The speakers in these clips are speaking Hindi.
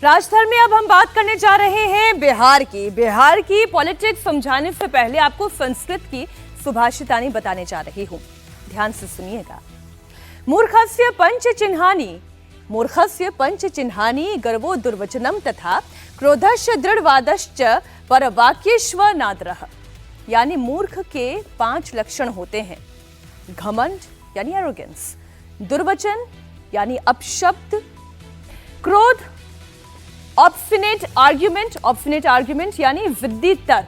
राजधर में अब हम बात करने जा रहे हैं बिहार की। बिहार की पॉलिटिक्स समझाने से पहले आपको संस्कृत की सुभाषितानी बताने जा रही हूं, ध्यान से सुनिएगा। मूर्खस्य पंच चिन्हानि गर्वो दुर्वचनम तथा क्रोधस्य दृढ़वादश्च परवाक्येष्व नादरः। यानी मूर्ख के 5 लक्षण होते हैं। घमंड यानी एरोगेंस, दुर्वचन यानी अपशब्द, क्रोध, ऑब्स्टिनेट आर्ग्यूमेंट यानी जिद्दी तर्क,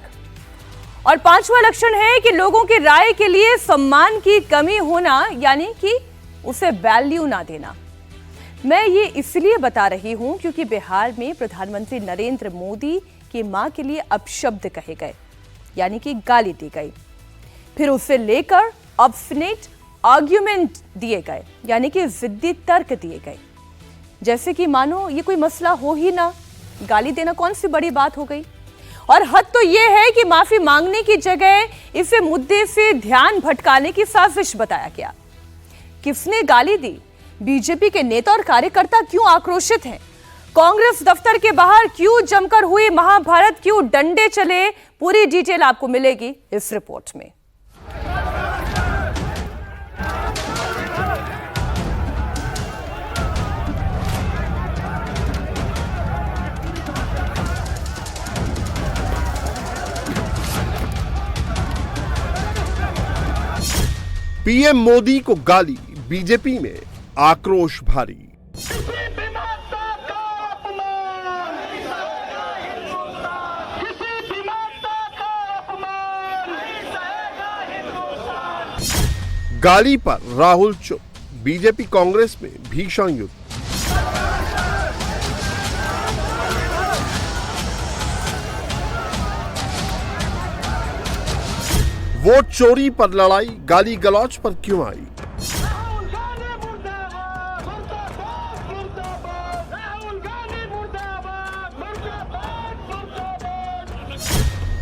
और 5वां लक्षण है कि लोगों की राय के लिए सम्मान की कमी होना, यानी कि उसे वैल्यू ना देना। मैं ये इसलिए बता रही हूं क्योंकि बिहार में प्रधानमंत्री नरेंद्र मोदी की मां के लिए अपशब्द कहे गए, यानी कि गाली दी गई। फिर उसे लेकर ऑब्स्टिनेट आर्ग्यूमेंट दिए गए, यानी कि जिद्दी तर्क दिए गए, जैसे कि मानो ये कोई मसला हो ही ना, गाली देना कौन सी बड़ी बात हो गई। और हद तो ये है कि माफी मांगने की जगह इसे मुद्दे से ध्यान भटकाने की साजिश बताया गया। किसने गाली दी? बीजेपी के नेता और कार्यकर्ता क्यों आक्रोशित हैं? कांग्रेस दफ्तर के बाहर क्यों जमकर हुई महाभारत, क्यों डंडे चले? पूरी डिटेल आपको मिलेगी इस रिपोर्ट में। पीएम मोदी को गाली, बीजेपी में आक्रोश भारी। गाली पर राहुल चुप, बीजेपी कांग्रेस में भीषण युद्ध। वोट चोरी पर लड़ाई, गाली गलौज पर क्यों आई?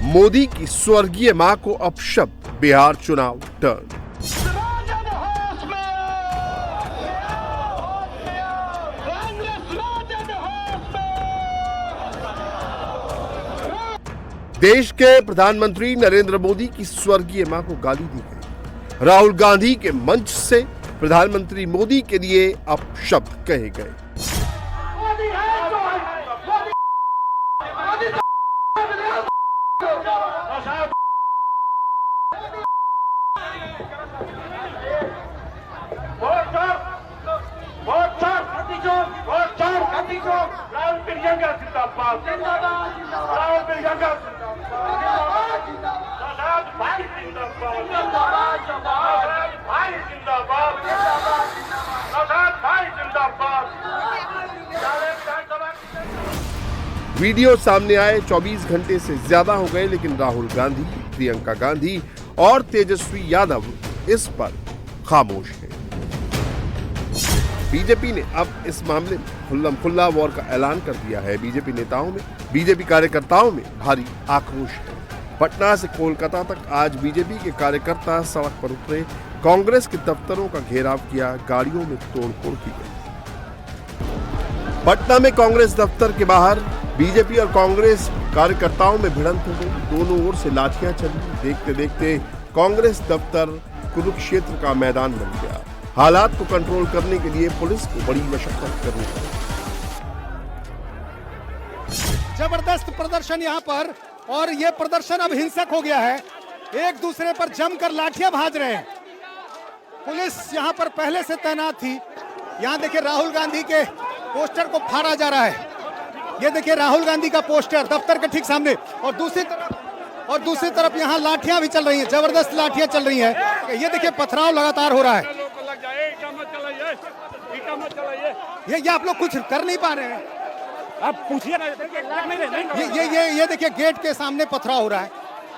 मोदी की स्वर्गीय मां को अपशब्द, बिहार चुनाव टर्न। देश के प्रधानमंत्री नरेंद्र मोदी की स्वर्गीय मां को गाली दी गई। राहुल गांधी के मंच से प्रधानमंत्री मोदी के लिए अपशब्द कहे गए। वीडियो सामने आए 24 घंटे से ज्यादा हो गए, लेकिन राहुल गांधी, प्रियंका गांधी और तेजस्वी यादव इस पर खामोश हैं। बीजेपी ने अब इस मामले में खुल्लम खुल्ला वॉर का ऐलान कर दिया है। बीजेपी कार्यकर्ताओं में भारी आक्रोश है। पटना से कोलकाता तक आज बीजेपी के कार्यकर्ता सड़क पर उतरे, कांग्रेस के दफ्तरों का घेराव किया, गाड़ियों में तोड़फोड़ की गई। पटना में कांग्रेस दफ्तर के बाहर बीजेपी और कांग्रेस कार्यकर्ताओं में भिड़ंत हो गई। दोनों ओर से लाठियां चली। देखते देखते कांग्रेस दफ्तर कुरुक्षेत्र का मैदान बन गया। हालात को कंट्रोल करने के लिए पुलिस को बड़ी मशक्कत करनी पड़ी। जबरदस्त प्रदर्शन यहाँ पर, और ये प्रदर्शन अब हिंसक हो गया है। एक दूसरे पर जमकर लाठियां भाज रहे हैं। पुलिस यहाँ पर पहले से तैनात थी। यहाँ देखिए राहुल गांधी के पोस्टर को फाड़ा जा रहा है। ये देखिए राहुल गांधी का पोस्टर दफ्तर के ठीक सामने, और दूसरी तरफ यहाँ लाठियां भी चल रही हैं, जबरदस्त लाठियां चल रही हैं। ये देखिए पथराव लगातार हो रहा है। ये आप लोग कुछ कर नहीं पा रहे हैं, आप पूछिए ना। ये देखिए गेट के सामने पथराव हो रहा है,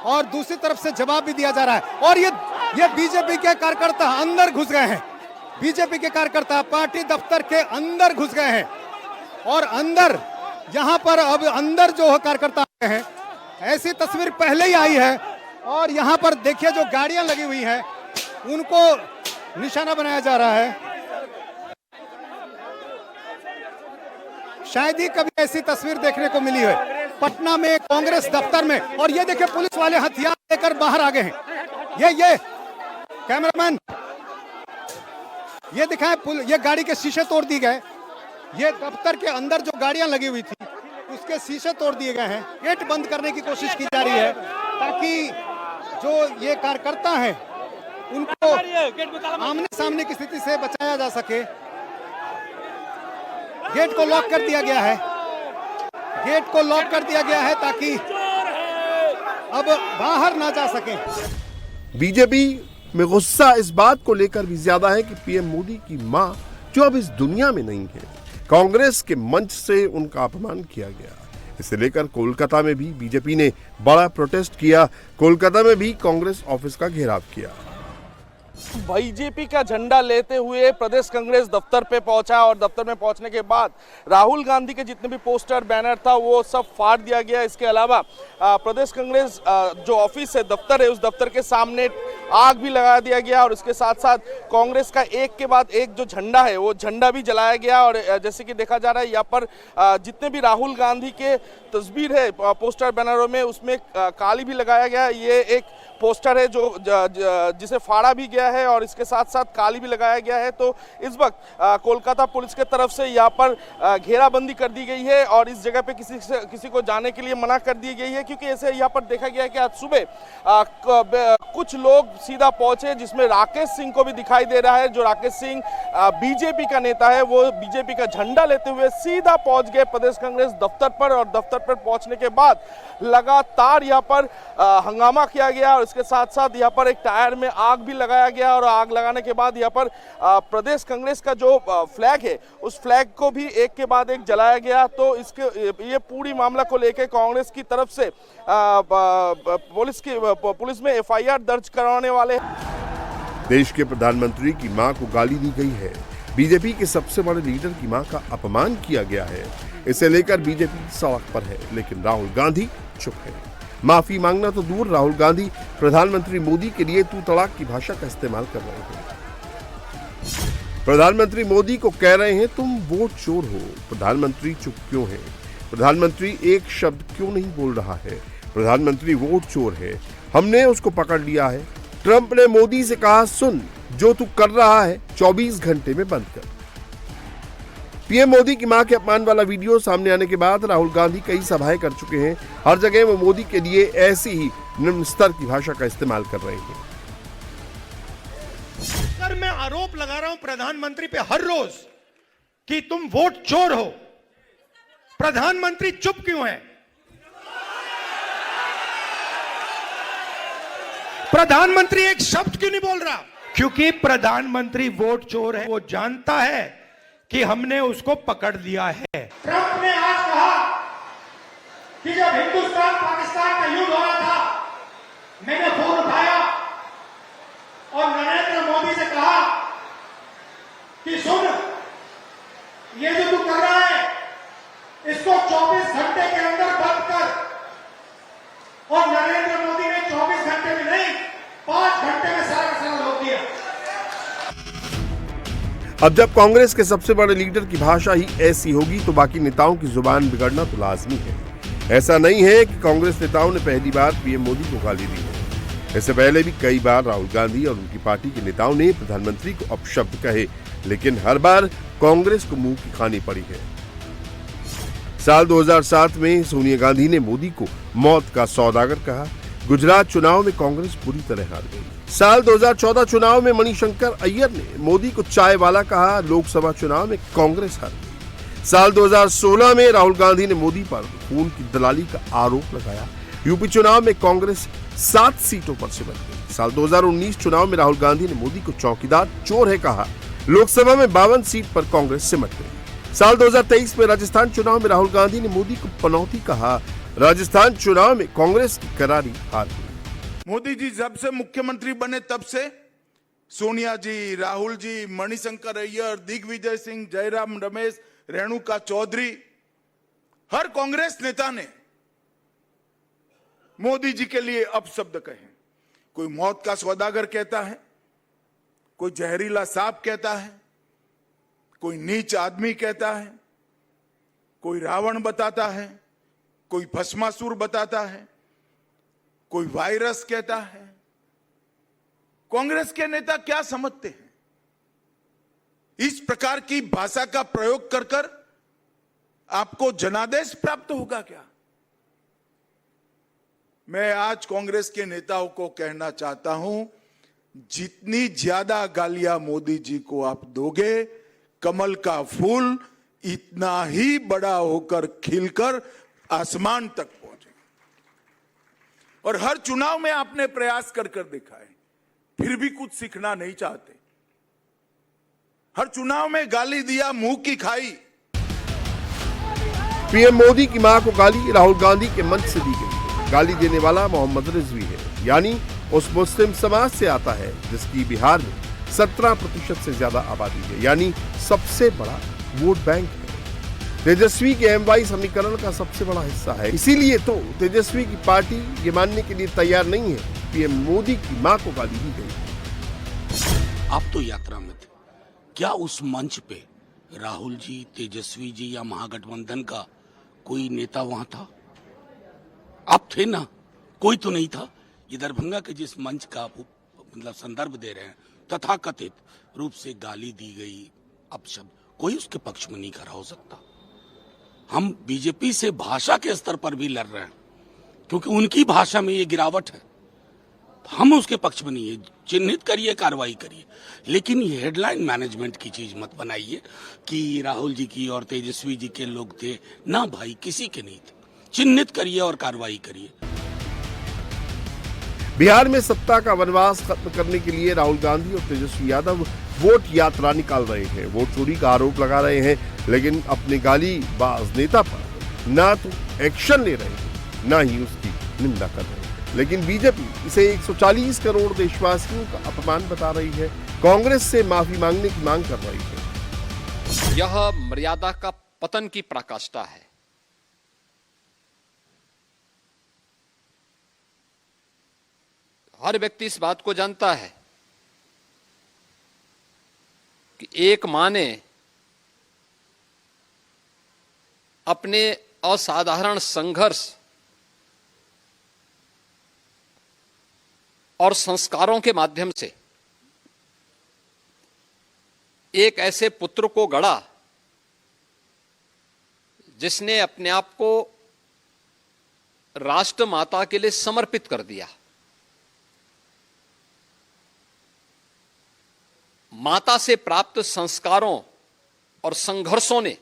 और दूसरी तरफ से जवाब भी दिया जा रहा है। और ये बीजेपी के कार्यकर्ता अंदर घुस गए हैं। बीजेपी के कार्यकर्ता पार्टी दफ्तर के अंदर घुस गए हैं, और अंदर यहाँ पर अब अंदर जो कार्यकर्ता हैं, ऐसी तस्वीर पहले ही आई है। और यहाँ पर देखिए जो गाड़ियां लगी हुई हैं उनको निशाना बनाया जा रहा है। शायद ही कभी ऐसी तस्वीर देखने को मिली है पटना में कांग्रेस दफ्तर में। और ये देखिए पुलिस वाले हथियार लेकर बाहर आ गए हैं। ये कैमरामैन ये दिखाएं, ये गाड़ी के शीशे तोड़ दिए गए। ये दफ्तर के अंदर जो गाड़ियां लगी हुई थी उसके शीशे तोड़ दिए गए हैं। गेट बंद करने की कोशिश की जा रही है ताकि जो ये कार्यकर्ता हैं उनको आमने सामने की स्थिति से बचाया जा सके। गेट को लॉक कर दिया गया है। गेट को लॉक कर दिया गया है ताकि अब बाहर ना जा सके। बीजेपी में गुस्सा इस बात को लेकर भी ज्यादा है कि पीएम मोदी की मां जो अब इस दुनिया में नहीं है, कांग्रेस के मंच से उनका अपमान किया गया। इसे लेकर कोलकाता में भी बीजेपी ने बड़ा प्रोटेस्ट किया। कोलकाता में भी कांग्रेस ऑफिस का घेराव किया। बीजेपी का झंडा लेते हुए प्रदेश कांग्रेस दफ्तर पे पहुंचा और दफ्तर में पहुंचने के बाद राहुल गांधी के जितने भी पोस्टर बैनर था वो सब फाड़ दिया गया। इसके अलावा प्रदेश कांग्रेस जो ऑफिस है, दफ्तर है, उस दफ्तर के सामने आग भी लगा दिया गया और इसके साथ साथ कांग्रेस का एक के बाद एक जो झंडा है वो झंडा भी जलाया गया। और जैसे कि देखा जा रहा है यहाँ पर जितने भी राहुल गांधी के तस्वीर है पोस्टर बैनरों में, उसमें काली भी लगाया गया। ये एक पोस्टर है जो जिसे फाड़ा भी गया है और इसके साथ साथ काली भी लगाया गया है। तो इस वक्त कोलकाता पुलिस के तरफ से यहाँ पर घेराबंदी कर दी गई है और इस जगह पे किसी को जाने के लिए मना कर दी गई है, क्योंकि ऐसे यहाँ पर देखा गया है कि आज सुबह कुछ लोग सीधा पहुंचे, जिसमें राकेश सिंह को भी दिखाई दे रहा है। जो राकेश सिंह बीजेपी का नेता है, वो बीजेपी का झंडा लेते हुए सीधा पहुंच गए प्रदेश कांग्रेस दफ्तर पर और दफ्तर पर पहुंचने के बाद लगातार यहाँ पर हंगामा किया गया और इसके साथ साथ यहाँ पर एक टायर में आग भी लगाया गया और आग लगाने के बाद यहाँ पर प्रदेश कांग्रेस का जो फ्लैग है उस फ्लैग को भी एक के बाद एक जलाया गया। तो इसके ये पूरी मामला को लेकर कांग्रेस की तरफ से पुलिस में एफआईआर दर्ज करवाने वाले। देश के प्रधानमंत्री की मां को गाली दी गई है। बीजेपी के सबसे बड़े लीडर की मां का अपमान किया गया है। इसे लेकर बीजेपी सड़क पर है, लेकिन राहुल गांधी चुप है। माफी मांगना तो दूर, राहुल गांधी प्रधानमंत्री मोदी के लिए तू तड़ाक की भाषा का इस्तेमाल कर रहे हैं। प्रधानमंत्री मोदी को कह रहे हैं तुम वोट चोर हो। प्रधानमंत्री चुप क्यों है? प्रधानमंत्री एक शब्द क्यों नहीं बोल रहा है? प्रधानमंत्री वोट चोर है, हमने उसको पकड़ लिया है। ट्रंप ने मोदी से कहा सुन, जो तू कर रहा है 24 घंटे में बंद कर। पीएम मोदी की मां के अपमान वाला वीडियो सामने आने के बाद राहुल गांधी कई सभाएं कर चुके हैं। हर जगह वो मोदी के लिए ऐसी ही निम्न स्तर की भाषा का इस्तेमाल कर रहे हैं। सर, मैं आरोप लगा रहा हूं प्रधानमंत्री पे हर रोज कि तुम वोट चोर हो। प्रधानमंत्री चुप क्यों है? प्रधानमंत्री एक शब्द क्यों नहीं बोल रहा? क्योंकि प्रधानमंत्री वोट चोर है। वो जानता है कि हमने उसको पकड़ लिया है। ट्रंप ने आज कहा कि जब हिंदुस्तान पाकिस्तान का युद्ध हो रहा था, मैंने फोन उठाया और नरेंद्र मोदी से कहा कि सुन, ये जो तू कर रहा है इसको 24 घंटे के अंदर बंद कर। और नरेंद्र मोदी ने 24 घंटे में नहीं, 5 घंटे में सारा का सारा रोक दिया। अब जब कांग्रेस के सबसे बड़े लीडर की भाषा ही ऐसी होगी तो बाकी नेताओं की जुबान बिगड़ना तो लाजमी है। ऐसा नहीं है कि कांग्रेस नेताओं ने पहली बार पीएम मोदी को गाली दी है। इससे पहले भी कई बार राहुल गांधी और उनकी पार्टी के नेताओं ने प्रधानमंत्री को अपशब्द कहे, लेकिन हर बार कांग्रेस को मुंह की खानी पड़ी है। साल 2007 में सोनिया गांधी ने मोदी को मौत का सौदागर कहा। गुजरात चुनाव में कांग्रेस बुरी तरह हार गई। साल 2014 चुनाव में मणिशंकर अय्यर ने मोदी को चाय वाला कहा। लोकसभा चुनाव में कांग्रेस हार गई। साल 2016 में राहुल गांधी ने मोदी पर खून की दलाली का आरोप लगाया। यूपी चुनाव में कांग्रेस 7 सीटों पर सिमट गई। साल 2019 चुनाव में राहुल गांधी ने मोदी को चौकीदार चोर है कहा। लोकसभा में 52 सीट पर कांग्रेस सिमट गई। साल 2023 में राजस्थान चुनाव में राहुल गांधी ने मोदी को पनौती कहा। राजस्थान चुनाव में कांग्रेस की करारी हार हुई। मोदी जी जब से मुख्यमंत्री बने तब से सोनिया जी, राहुल जी, मणिशंकर अय्यर, दिग्विजय सिंह, जयराम रमेश, रेणुका चौधरी, हर कांग्रेस नेता ने मोदी जी के लिए अपशब्द कहे। कोई मौत का सौदागर कहता है, कोई जहरीला सांप कहता है, कोई नीच आदमी कहता है, कोई रावण बताता है, कोई भस्मासुर बताता है, कोई वायरस कहता है। कांग्रेस के नेता क्या समझते हैं? इस प्रकार की भाषा का प्रयोग कर कर आपको जनादेश प्राप्त होगा क्या? मैं आज कांग्रेस के नेताओं को कहना चाहता हूं, जितनी ज्यादा गालियां मोदी जी को आप दोगे, कमल का फूल इतना ही बड़ा होकर खिलकर आसमान तक पहुंचेगा। और हर चुनाव में आपने प्रयास कर कर देखा है, फिर भी कुछ सीखना नहीं चाहते। हर चुनाव में गाली दिया, मुंह की खाई। पीएम मोदी की मां को गाली राहुल गांधी के मंच से दी गई। गाली देने वाला मोहम्मद रिजवी है, यानी उस मुस्लिम समाज से आता है जिसकी बिहार में 17% से ज्यादा आबादी है, यानी सबसे बड़ा वोट बैंक है। तेजस्वी के M-Y समीकरण का सबसे बड़ा हिस्सा है। इसीलिए तो तेजस्वी की पार्टी ये मानने के लिए तैयार नहीं है पीएम मोदी की मां को गाली दी गई। आप तो यात्रा में थे, क्या उस मंच पे राहुल जी, तेजस्वी जी या महागठबंधन का कोई नेता वहां था? आप थे ना? कोई तो नहीं था। ये दरभंगा के जिस मंच का मतलब संदर्भ दे रहे हैं, तथाकथित रूप से गाली दी गई, अपशब्द, कोई उसके पक्ष में नहीं खड़ा हो सकता। हम बीजेपी से भाषा के स्तर पर भी लड़ रहे हैं, क्योंकि उनकी भाषा में ये गिरावट है। हम उसके पक्ष में नहीं है, चिन्हित करिए, कार्रवाई करिए, लेकिन ये हेडलाइन मैनेजमेंट की चीज मत बनाइए कि राहुल जी की और तेजस्वी जी के लोग थे ना। भाई, किसी के नहीं थे। चिन्हित करिए और कार्रवाई करिए। बिहार में सत्ता का वनवास खत्म करने के लिए राहुल गांधी और तेजस्वी यादव वोट यात्रा निकाल रहे हैं, वोट चोरी का आरोप लगा रहे हैं, लेकिन अपने गालीबाज नेता पर ना तो एक्शन ले रहे हैं, ना ही उसकी निंदा कर रहे हैं। लेकिन बीजेपी इसे 140 करोड़ देशवासियों का अपमान बता रही है, कांग्रेस से माफी मांगने की मांग कर रही है। यह मर्यादा का पतन की पराकाष्ठा है। हर व्यक्ति इस बात को जानता है कि एक मां ने अपने असाधारण संघर्ष और संस्कारों के माध्यम से एक ऐसे पुत्र को गढ़ा जिसने अपने आप को राष्ट्र माता के लिए समर्पित कर दिया। माता से प्राप्त संस्कारों और संघर्षों ने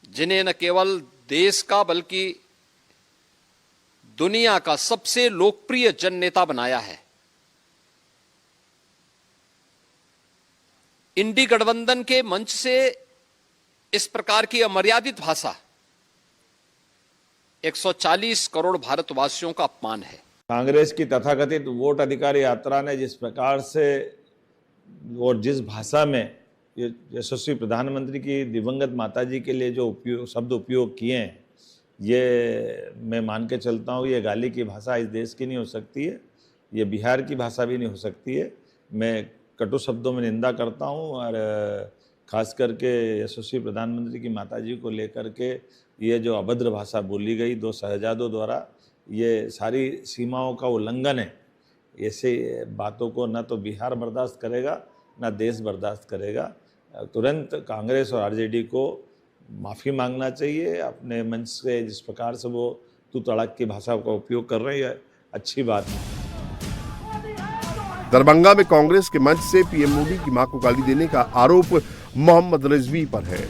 जिन्हें न केवल देश का बल्कि दुनिया का सबसे लोकप्रिय जननेता बनाया है। इंडी गठबंधन के मंच से इस प्रकार की अमर्यादित भाषा 140 करोड़ भारतवासियों का अपमान है। कांग्रेस की तथाकथित वोट अधिकार यात्रा ने जिस प्रकार से और जिस भाषा में यशस्वी प्रधानमंत्री की दिवंगत माताजी के लिए जो शब्द उपयोग किए हैं, ये मैं मान के चलता हूँ ये गाली की भाषा इस देश की नहीं हो सकती है, ये बिहार की भाषा भी नहीं हो सकती है। मैं कटु शब्दों में निंदा करता हूँ और खास करके यशस्वी प्रधानमंत्री की माताजी को लेकर के ये जो अभद्र भाषा बोली गई दो शहजादों द्वारा, ये सारी सीमाओं का उल्लंघन है। ऐसे बातों को न तो बिहार बर्दाश्त करेगा न देश बर्दाश्त करेगा। तुरंत कांग्रेस और आरजेडी को माफ़ी मांगना चाहिए। अपने मंच से जिस प्रकार से वो तू तड़ाक की भाषा का उपयोग कर रहे हैं, अच्छी बात है। दरभंगा में कांग्रेस के मंच से पीएम मोदी की मां को गाली देने का आरोप मोहम्मद रिजवी पर है।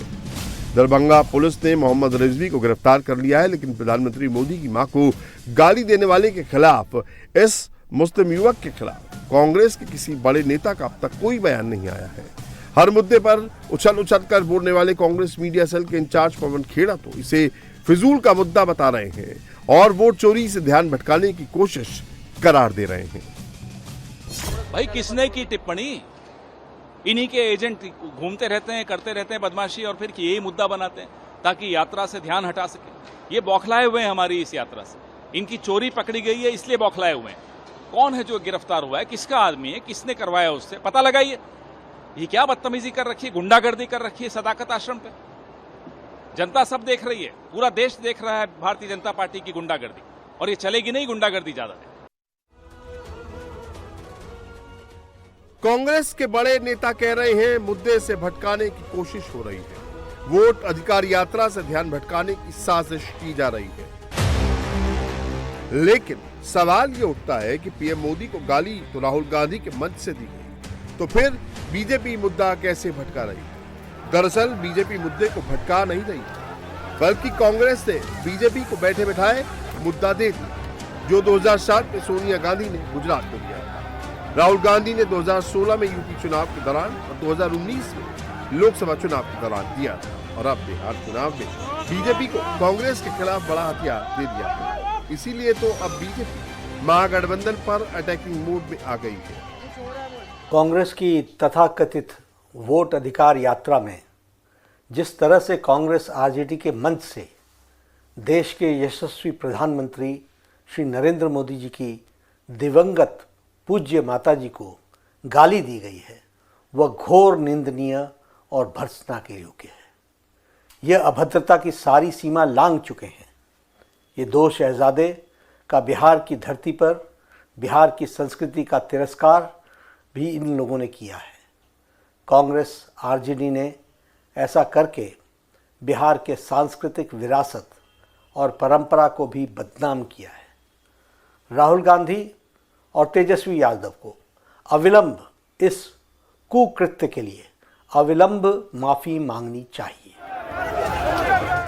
दरभंगा पुलिस ने मोहम्मद रिजवी को गिरफ्तार कर लिया है, लेकिन प्रधानमंत्री मोदी की मां को गाली देने वाले के खिलाफ, इस मुस्लिम युवक के खिलाफ कांग्रेस के किसी बड़े नेता का अब तक कोई बयान नहीं आया है। हर मुद्दे पर उछल कर बोलने वाले कांग्रेस मीडिया सेल के इंचार्ज पवन खेड़ा तो इसे फिजूल का मुद्दा बता रहे हैं और वोट चोरी से ध्यान भटकाने की कोशिश करार दे रहे हैं। भाई, किसने की टिप्पणी? इन्हीं के एजेंट घूमते रहते हैं, करते रहते हैं बदमाशी और फिर यही मुद्दा बनाते हैं ताकि यात्रा से ध्यान हटा सके। ये बौखलाए हुए हैं हमारी इस यात्रा से। इनकी चोरी पकड़ी गई है इसलिए बौखलाए हुए हैं। कौन है जो गिरफ्तार हुआ है, किसका आदमी है, किसने करवाया, उससे पता लगाइए। ये क्या बदतमीजी कर रखी है, गुंडागर्दी कर रखी है सदाकत आश्रम पे। जनता सब देख रही है, पूरा देश देख रहा है भारतीय जनता पार्टी की गुंडागर्दी, और ये चलेगी नहीं गुंडागर्दी ज्यादा देर। कांग्रेस के बड़े नेता कह रहे हैं मुद्दे से भटकाने की कोशिश हो रही है, वोट अधिकार यात्रा से ध्यान भटकाने की साजिश की जा रही है। लेकिन सवाल ये उठता है कि पीएम मोदी को गाली तो राहुल गांधी के मंच से दी गई, तो फिर बीजेपी मुद्दा कैसे भटका रही है? दरअसल बीजेपी मुद्दे को भटका नहीं रही, बल्कि कांग्रेस ने बीजेपी को बैठे बिठाए मुद्दा दे दिया, जो 2007 में सोनिया गांधी ने गुजरात में दिया, राहुल गांधी ने 2016 में यूपी चुनाव के दौरान और 2019 में लोकसभा चुनाव के दौरान दिया था, और अब बिहार चुनाव में बीजेपी को कांग्रेस के खिलाफ बड़ा हथियार दे दिया है। इसीलिए तो अब बीजेपी महागठबंधन पर अटैकिंग मूड में आ गई है। कांग्रेस की तथाकथित वोट अधिकार यात्रा में जिस तरह से कांग्रेस आरजेडी के मंच से देश के यशस्वी प्रधानमंत्री श्री नरेंद्र मोदी जी की दिवंगत पूज्य माताजी को गाली दी गई है, वह घोर निंदनीय और भर्त्सना के योग्य है। यह अभद्रता की सारी सीमा लांघ चुके हैं। ये दो शहजादे का बिहार की धरती पर बिहार की संस्कृति का तिरस्कार भी इन लोगों ने किया है। कांग्रेस आरजेडी ने ऐसा करके बिहार के सांस्कृतिक विरासत और परंपरा को भी बदनाम किया है। राहुल गांधी और तेजस्वी यादव को अविलंब इस कुकृत्य के लिए अविलंब माफी मांगनी चाहिए।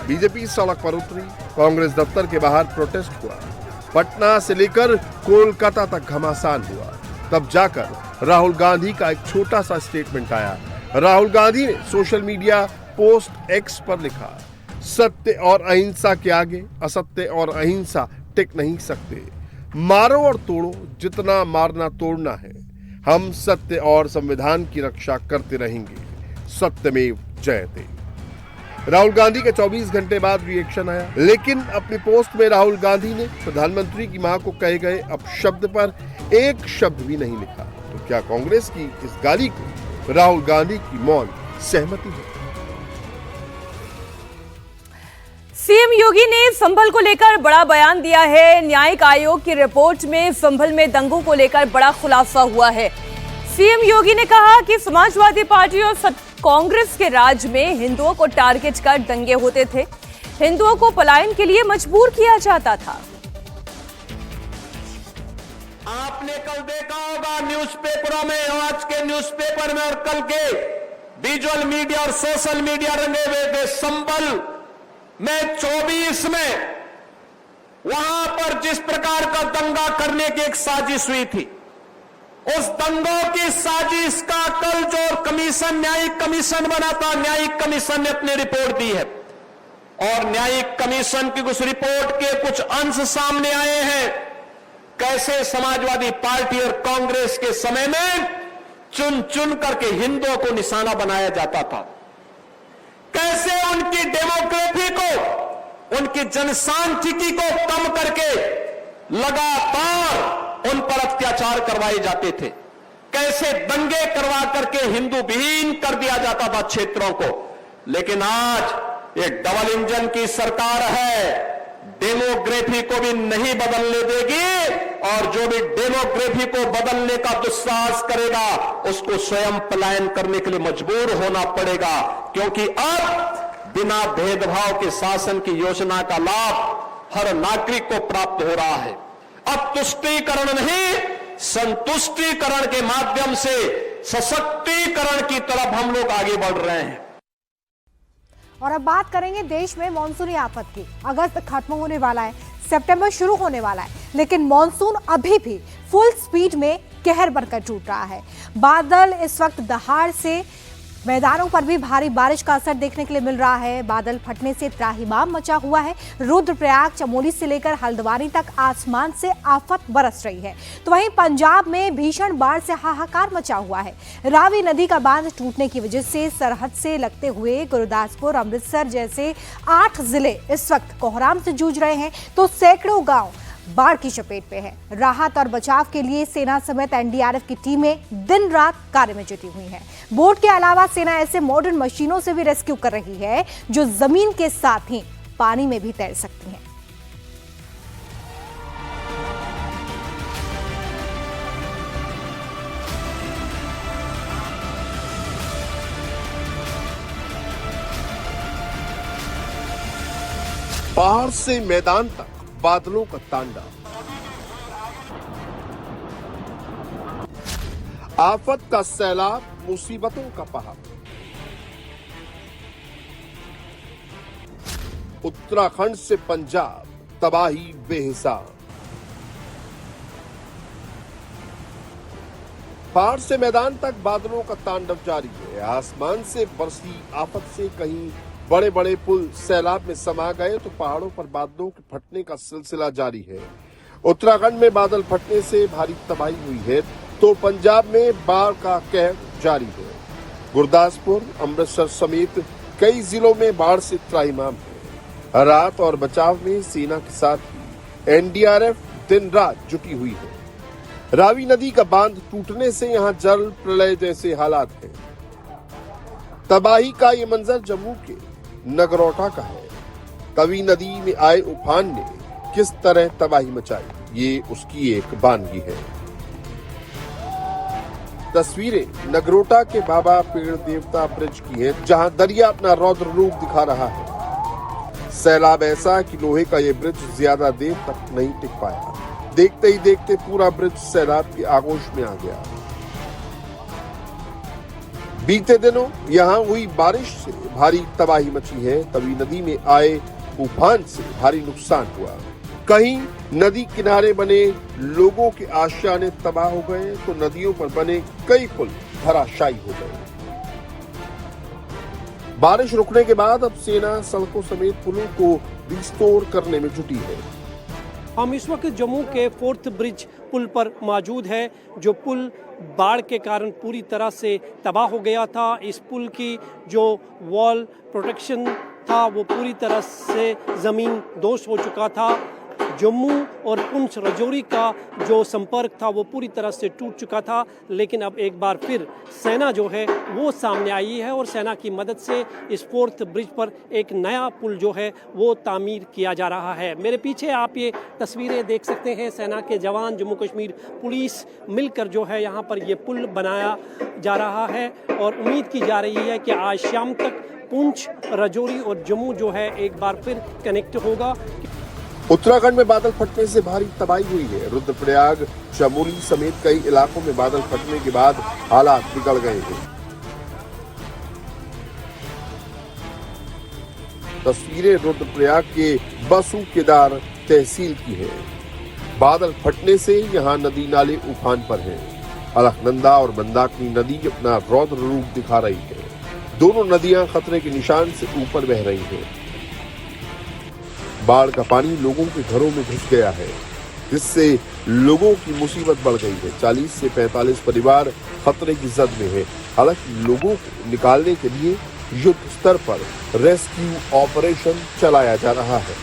बीजेपी सड़क पर उतरी, कांग्रेस दफ्तर के बाहर प्रोटेस्ट हुआ, पटना से लेकर कोलकाता तक घमासान हुआ। तब जाकर राहुल गांधी का एक छोटा सा स्टेटमेंट आया। राहुल गांधी ने सोशल मीडिया पोस्ट एक्स पर लिखा, सत्य और अहिंसा के आगे असत्य और अहिंसा टिक नहीं सकते। मारो और तोड़ो, जितना मारना तोड़ना है। हम सत्य और संविधान की रक्षा करते रहेंगे। सत्यमेव जयते। राहुल गांधी के 24 घंटे बाद रिएक्शन आया, लेकिन अपनी पोस्ट में राहुल गांधी ने प्रधानमंत्री की मां को कहे गए अपशब्द पर एक शब्द भी नहीं लिखा। तो क्या कांग्रेस की इस गाली को राहुल गांधी की मौन सहमति है? सीएम योगी ने संभल को लेकर बड़ा बयान दिया है। न्यायिक आयोग की रिपोर्ट में संभल में दंगों को लेकर बड़ा खुलासा हुआ है। सीएम योगी ने कहा कि समाजवादी पार्टी और कांग्रेस के राज में हिंदुओं को टारगेट कर दंगे होते थे, हिंदुओं को पलायन के लिए मजबूर किया जाता था। आपने कल देखा होगा न्यूज़पेपरों में, आज के न्यूज़पेपर में और कल के विजुअल मीडिया और सोशल मीडिया रंगे हुए थे। संभल में 24 में वहां पर जिस प्रकार का दंगा करने की एक साजिश हुई थी, उस दंगों की साजिश का कल जो कमीशन, न्यायिक कमीशन बना था, न्यायिक कमीशन ने अपनी रिपोर्ट दी है और न्यायिक कमीशन की उस रिपोर्ट के कुछ अंश सामने आए हैं। कैसे समाजवादी पार्टी और कांग्रेस के समय में चुन चुन करके हिंदुओं को निशाना बनाया जाता था, कैसे उनकी डेमोग्राफी को, उनकी जनसांख्यिकी को कम करके लगातार उन पर अत्याचार करवाए जाते थे, कैसे दंगे करवा करके हिंदू विहीन कर दिया जाता था क्षेत्रों को। लेकिन आज एक डबल इंजन की सरकार है, डेमोग्राफी को भी नहीं बदलने देगी और जो भी डेमोग्राफी को बदलने का दुस्साहस करेगा उसको स्वयं पलायन करने के लिए मजबूर होना पड़ेगा, क्योंकि अब बिना भेदभाव के शासन की योजना का लाभ हर नागरिक को प्राप्त हो रहा है। अब तुष्टीकरण नहीं, संतुष्टीकरण के माध्यम से सशक्तिकरण की तरफ हम लोग आगे बढ़ रहे हैं। और अब बात करेंगे देश में मॉनसूनी आफत की। अगस्त खत्म होने वाला है, सितंबर शुरू होने वाला है, लेकिन मॉनसून अभी भी फुल स्पीड में कहर बनकर टूट रहा है। बादल इस वक्त दहाड़ से मैदानों पर भी भारी बारिश का असर देखने के लिए मिल रहा है। बादल फटने से त्राहिमाम मचा हुआ है। रुद्रप्रयाग, चमोली से लेकर हल्द्वानी तक आसमान से आफत बरस रही है। तो वहीं पंजाब में भीषण बाढ़ से हाहाकार मचा हुआ है। रावी नदी का बांध टूटने की वजह से सरहद से लगते हुए गुरदासपुर, अमृतसर जैसे 8 जिले इस वक्त कोहराम से जूझ रहे हैं, तो सैकड़ों गांव बाढ़ की चपेट में है। राहत और बचाव के लिए सेना समेत एनडीआरएफ की टीमें दिन रात कार्य में जुटी हुई हैं। बोट के अलावा सेना ऐसे मॉडर्न मशीनों से भी रेस्क्यू कर रही है जो जमीन के साथ ही पानी में भी तैर सकती हैं। पहाड़ से मैदान तक बादलों का तांडव, आफत का सैलाब, मुसीबतों का पहाड़। उत्तराखंड से पंजाब, तबाही बेहिसाब। पहाड़ से मैदान तक बादलों का तांडव जारी है। आसमान से बरसी आफत से कहीं बड़े बड़े पुल सैलाब में समा गए तो पहाड़ों पर बादलों के फटने का सिलसिला जारी है। उत्तराखंड में बादल फटने से भारी तबाही हुई है तो पंजाब में बाढ़ का कहर जारी है। गुरदासपुर, अमृतसर समेत कई जिलों में बाढ़ से त्राहिमाम है। राहत और बचाव में सेना के साथ ही एनडीआरएफ दिन रात जुटी हुई है। रावी नदी का बांध टूटने से यहां जल प्रलय जैसे हालात हैं। तबाही का ये मंजर जम्मू के नगरोटा का है। तवी नदी में आए उफान ने किस तरह तबाही मचाई, ये उसकी एक बानगी है। तस्वीरें नगरोटा के बाबा पेड़ देवता ब्रिज की हैं, जहां दरिया अपना रौद्र रूप दिखा रहा है। सैलाब ऐसा कि लोहे का ये ब्रिज ज्यादा देर तक नहीं टिक पाया। देखते ही देखते पूरा ब्रिज सैलाब की आगोश में आ गया। बीते दिनों यहां हुई बारिश से भारी तबाही मची है। तवी नदी में आए उफान से भारी नुकसान हुआ। कहीं नदी किनारे बने लोगों के आशियाने तबाह हो गए तो नदियों पर बने कई पुल धराशायी हो गए। बारिश रुकने के बाद अब सेना सड़कों समेत पुलों को रिस्टोर करने में जुटी है। हम इस वक्त जम्मू के 4th ब्रिज पुल पर मौजूद है, जो पुल बाढ़ के कारण पूरी तरह से तबाह हो गया था। इस पुल की जो वॉल प्रोटेक्शन था वो पूरी तरह से ज़मीन दोष हो चुका था। जम्मू और पुंछ राजौरी का जो संपर्क था वो पूरी तरह से टूट चुका था। लेकिन अब एक बार फिर सेना जो है वो सामने आई है और सेना की मदद से इस 4th ब्रिज पर एक नया पुल जो है वो तामीर किया जा रहा है। मेरे पीछे आप ये तस्वीरें देख सकते हैं। सेना के जवान, जम्मू कश्मीर पुलिस मिलकर जो है यहाँ पर ये पुल बनाया जा रहा है और उम्मीद की जा रही है कि आज शाम तक पुंछ, राजौरी और जम्मू जो है एक बार फिर कनेक्ट होगा। उत्तराखंड में बादल फटने से भारी तबाही हुई है। रुद्रप्रयाग, चमोली समेत कई इलाकों में बादल फटने के बाद हालात बिगड़ गए हैं। तस्वीरें रुद्रप्रयाग के बसु केदार तहसील की है। बादल फटने से यहां नदी नाले उफान पर हैं। अलकनंदा और मंदाकिनी नदी अपना रौद्र रूप दिखा रही है। दोनों नदियां खतरे के निशान से ऊपर बह रही हैं। बाढ़ का पानी लोगों के घरों में घुस गया है, जिससे लोगों की मुसीबत बढ़ गई है। 40 से 45 परिवार खतरे की जद में है। हालांकि लोगों को निकालने के लिए युद्ध स्तर पर रेस्क्यू ऑपरेशन चलाया जा रहा है।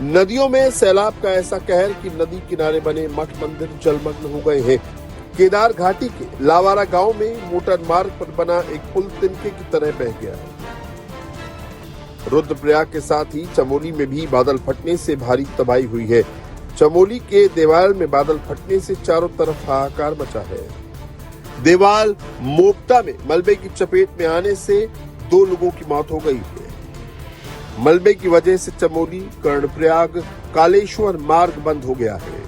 नदियों में सैलाब का ऐसा कहर कि नदी किनारे बने मठ मंदिर जलमग्न हो गए हैं। केदार घाटी के लावारा गांव में मोटर मार्ग पर बना एक पुल तिनके की तरह बह गया है। रुद्रप्रयाग के साथ ही चमोली में भी बादल फटने से भारी तबाही हुई है। चमोली के देवाल में बादल फटने से चारों तरफ हाहाकार मचा है। देवाल मोपता में मलबे की चपेट में आने से 2 लोगों की मौत हो गई है। मलबे की वजह से चमोली, कर्णप्रयाग, कालेश्वर मार्ग बंद हो गया है।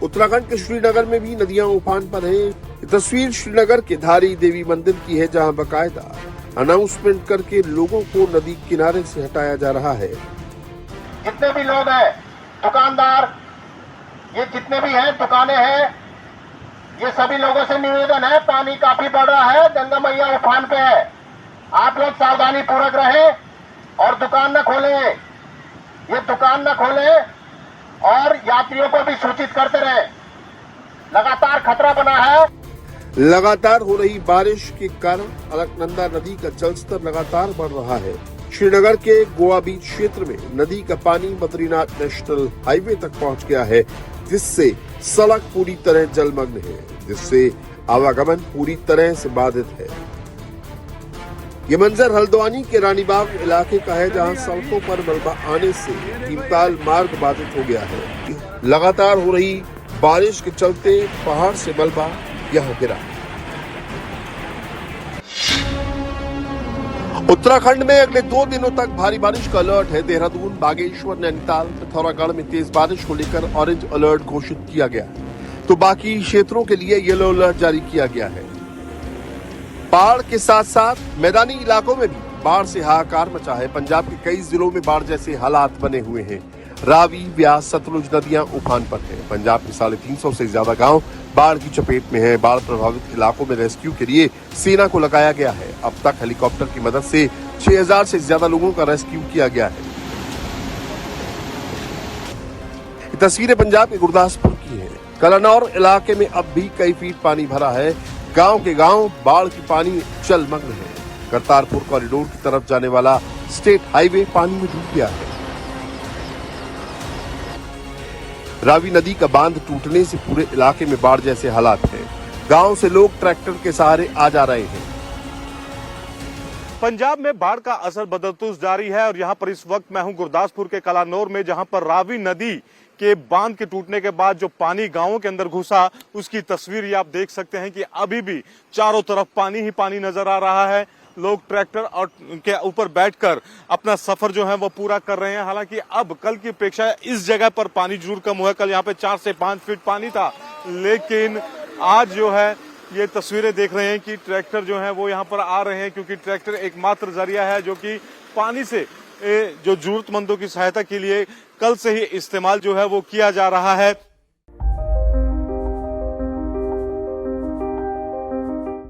उत्तराखंड के श्रीनगर में भी नदियां उफान पर हैं। तस्वीर श्रीनगर के धारी देवी मंदिर की है, जहां बाकायदा अनाउंसमेंट करके लोगों को नदी किनारे से हटाया जा रहा है। जितने भी लोग हैं, दुकानदार, ये जितने भी हैं, दुकानें हैं, ये सभी लोगों से निवेदन है, पानी काफी बढ़ रहा है, गंगा मैया उफान पे है। आप लोग सावधानी पूर्वक रहें और दुकान न खोलें। ये दुकान न खोलें और यात्रियों को भी सूचित करते रहें। लगातार खतरा बना है। लगातार हो रही बारिश के कारण अलकनंदा नदी का जलस्तर लगातार बढ़ रहा है। श्रीनगर के गोवा बीच क्षेत्र में नदी का पानी बद्रीनाथ नेशनल हाईवे तक पहुंच गया है, जिससे सड़क पूरी तरह जलमग्न है, जिससे आवागमन पूरी तरह से बाधित है। ये मंजर हल्द्वानी के रानीबाग इलाके का है, जहां सड़कों पर मलबा आने से भीमताल मार्ग बाधित हो गया है। लगातार हो रही बारिश के चलते पहाड़ से मलबा यहां गिरा। उत्तराखंड में अगले 2 दिनों तक भारी बारिश का अलर्ट है। देहरादून, बागेश्वर, नैनीताल, पिथौरागढ़ में तेज बारिश को लेकर ऑरेंज अलर्ट घोषित किया गया है, तो बाकी क्षेत्रों के लिए येलो अलर्ट जारी किया गया है। बाढ़ के साथ साथ मैदानी इलाकों में भी बाढ़ से हाहाकार मचा है। पंजाब के कई जिलों में बाढ़ जैसे हालात बने हुए हैं। रावी, व्यास, सतलुज नदियां उफान पर हैं। पंजाब के 350 से ज्यादा गांव बाढ़ की चपेट में हैं। बाढ़ प्रभावित इलाकों में रेस्क्यू के लिए सेना को लगाया गया है। अब तक हेलीकॉप्टर की मदद से 6000 से ज्यादा लोगों का रेस्क्यू किया गया है। ये तस्वीरें पंजाब के गुरदासपुर की हैं। कलानौर इलाके में अब भी कई फीट पानी भरा है। गांव के गांव बाढ़ की पानी जलमग्न है। करतारपुर कॉरिडोर की तरफ जाने वाला स्टेट हाईवे पानी में डूब गया है। रावी नदी का बांध टूटने से पूरे इलाके में बाढ़ जैसे हालात हैं। गांव से लोग ट्रैक्टर के सहारे आ जा रहे हैं। पंजाब में बाढ़ का असर बदस्तूर जारी है और यहाँ पर इस वक्त मैं हूँ गुरदासपुर के कलानौर में, जहाँ पर रावी नदी के बांध के टूटने के बाद जो पानी गांवों के अंदर घुसा, उसकी तस्वीर ये आप देख सकते हैं कि अभी भी चारों तरफ पानी ही पानी नजर आ रहा है। लोग ट्रैक्टर और के ऊपर बैठकर अपना सफर जो है वो पूरा कर रहे हैं। हालांकि अब कल की अपेक्षा इस जगह पर पानी जरूर कम हुआ है। कल यहाँ पे 4 से 5 फीट पानी था, लेकिन आज जो है ये तस्वीरें देख रहे हैं कि ट्रैक्टर जो है वो यहाँ पर आ रहे हैं, क्योंकि ट्रैक्टर एकमात्र जरिया है जो कि पानी से जो जरूरतमंदों की सहायता के लिए कल से ही इस्तेमाल जो है वो किया जा रहा है।